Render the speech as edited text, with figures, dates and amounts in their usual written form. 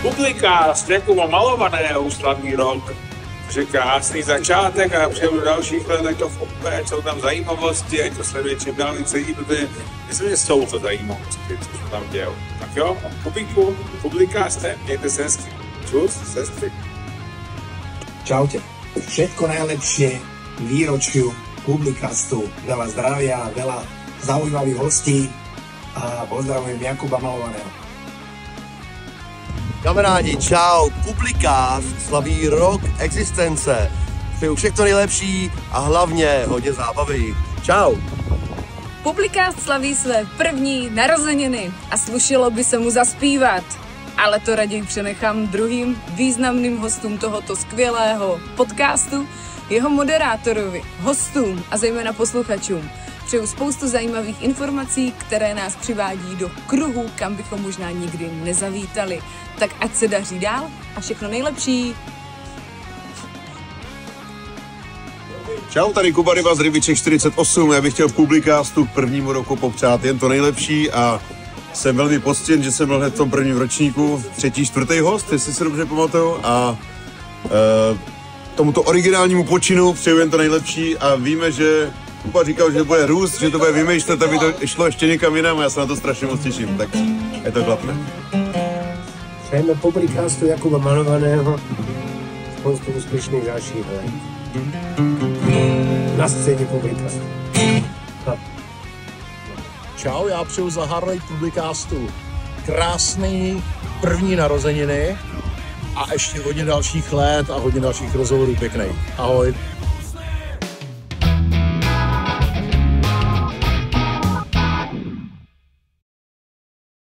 Publikář Jakuba Malovaného Slaví rok. Takže krásný začátek a přeju do dalších let, ať to funguje, jsou tam zajímavosti, ať to sleduje čím dál víc lidí, protože myslím, že jsou to zajímavosti, co se tam dějou. Tak jo, Kubíku, publikářte, mějte se hezky. Čus, sestry. Čaute. Všetko najlepšie výročiu Publikastu, veľa zdravia, veľa zaujímavých hostí a pozdravujem Jakuba Malovaného. Kamarádi, čau, Publikář slaví rok existence. Přeju všechno nejlepší a hlavně hodně zábavy. Čau. Publikář slaví své první narozeniny a slušelo by se mu zaspívat. Ale to raději přenechám druhým významným hostům tohoto skvělého podcastu, jeho moderátorovi, hostům a zejména posluchačům. Přeju spoustu zajímavých informací, které nás přivádí do kruhu, kam bychom možná nikdy nezavítali. Tak ať se daří dál a všechno nejlepší. Čau, tady Kuba Ryba z Rybiček 48. Já bych chtěl Publikástu k prvnímu roku popřát jen to nejlepší a jsem velmi poctěn, že jsem byl hned v tom prvním ročníku, 3., 4. host, jestli si dobře pamatuju, a tomuto originálnímu počinu přeju jen to nejlepší a víme, že Kuba říkal, že bude růst, že to bude vymýšlet, aby to šlo ještě někam jinam a já se na to strašně moc těším, tak je to klapné. Přejeme Publikástu Jakuba Malovaného spoustu úspěšných dalších let. Na scéně Publikastu. Čau, já přeju za Harley Publikástu krásný první narozeniny a ještě hodně dalších let a hodně dalších rozhovorů pěknej. Ahoj.